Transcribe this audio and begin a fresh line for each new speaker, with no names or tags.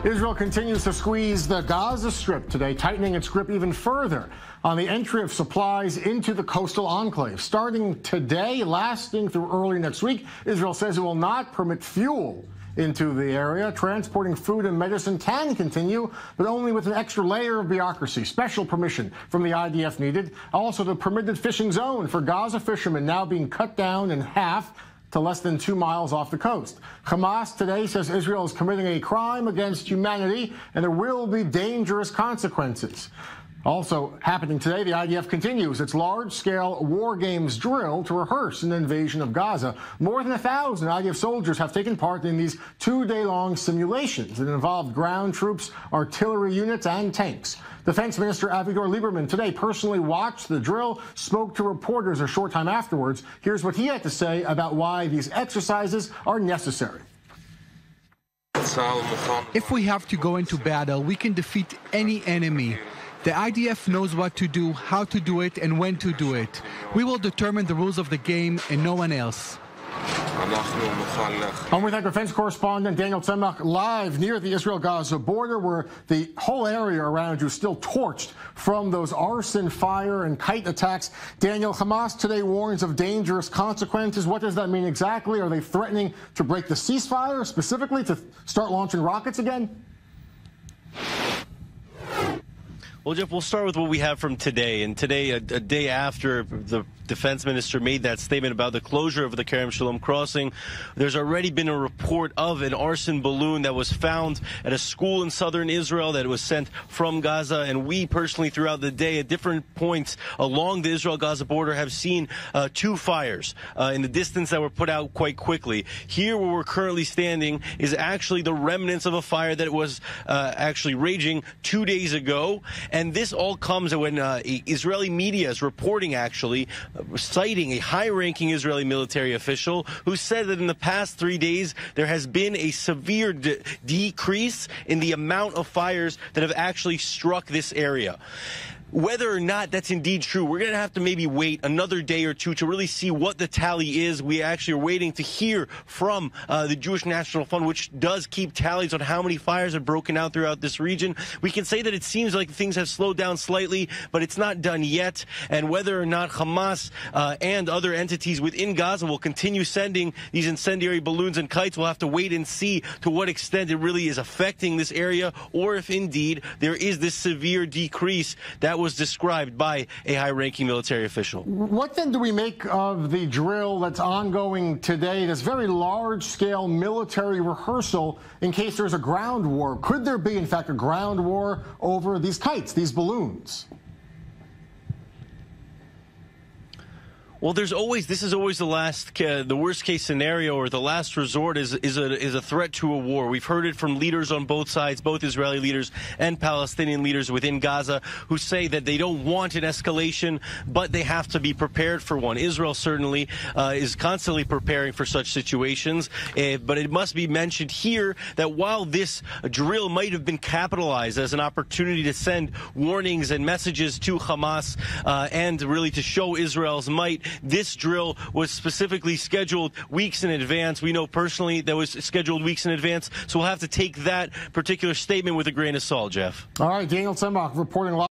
Israel continues to squeeze the Gaza Strip today, tightening its grip even further on the entry of supplies into the coastal enclave. Starting today, lasting through early next week, Israel says it will not permit fuel into the area. Transporting food and medicine can continue, but only with an extra layer of bureaucracy. Special permission from the IDF needed. Also, the permitted fishing zone for Gaza fishermen now being cut down in half to less than 2 miles off the coast. Hamas today says Israel is committing a crime against humanity and there will be dangerous consequences. Also happening today, the IDF continues its large-scale war games drill to rehearse an invasion of Gaza. More than 1,000 IDF soldiers have taken part in these 2-day-long simulations that involved ground troops, artillery units, and tanks. Defense Minister Avigdor Lieberman today personally watched the drill, spoke to reporters a short time afterwards. Here's what he had to say about why these exercises are necessary.
If we have to go into battle, we can defeat any enemy. The IDF knows what to do, how to do it, and when to do it. We will determine the rules of the game and no one else.
And we thank defense correspondent Daniel Tsemach live near the Israel-Gaza border, where the whole area around you is still torched from those arson, fire, and kite attacks. Daniel, Hamas today warns of dangerous consequences. What does that mean exactly? Are they threatening to break the ceasefire, specifically to start launching rockets again?
Well, Jeff, we'll start with what we have from today. And today, a day after the defense minister made that statement about the closure of the Kerem Shalom crossing, there's already been a report of an arson balloon that was found at a school in southern Israel that was sent from Gaza. And we personally, throughout the day, at different points along the Israel-Gaza border, have seen 2 fires in the distance that were put out quite quickly. Here, where we're currently standing, is actually the remnants of a fire that was actually raging 2 days ago. And this all comes when Israeli media is reporting, actually, citing a high-ranking Israeli military official who said that in the past 3 days there has been a severe decrease in the amount of fires that have actually struck this area. Whether or not that's indeed true, we're going to have to maybe wait another day or two to really see what the tally is. We actually are waiting to hear from the Jewish National Fund, which does keep tallies on how many fires have broken out throughout this region. We can say that it seems like things have slowed down slightly, but it's not done yet. And whether or not Hamas and other entities within Gaza will continue sending these incendiary balloons and kites, we'll have to wait and see to what extent it really is affecting this area, or if indeed there is this severe decrease that was described by a high-ranking military official.
What then do we make of the drill that's ongoing today, this very large-scale military rehearsal in case there's a ground war? Could there be, in fact, a ground war over these kites, these balloons?
Well, this is always the worst case scenario, or the last resort is a threat to a war. We've heard it from leaders on both sides, both Israeli leaders and Palestinian leaders within Gaza, who say that they don't want an escalation, but they have to be prepared for one. Israel certainly is constantly preparing for such situations, but it must be mentioned here that while this drill might have been capitalized as an opportunity to send warnings and messages to Hamas and really to show Israel's might, this drill was specifically scheduled weeks in advance. We know personally that was scheduled weeks in advance, so we'll have to take that particular statement with a grain of salt, Jeff.
All right, Daniel Tsemach reporting live.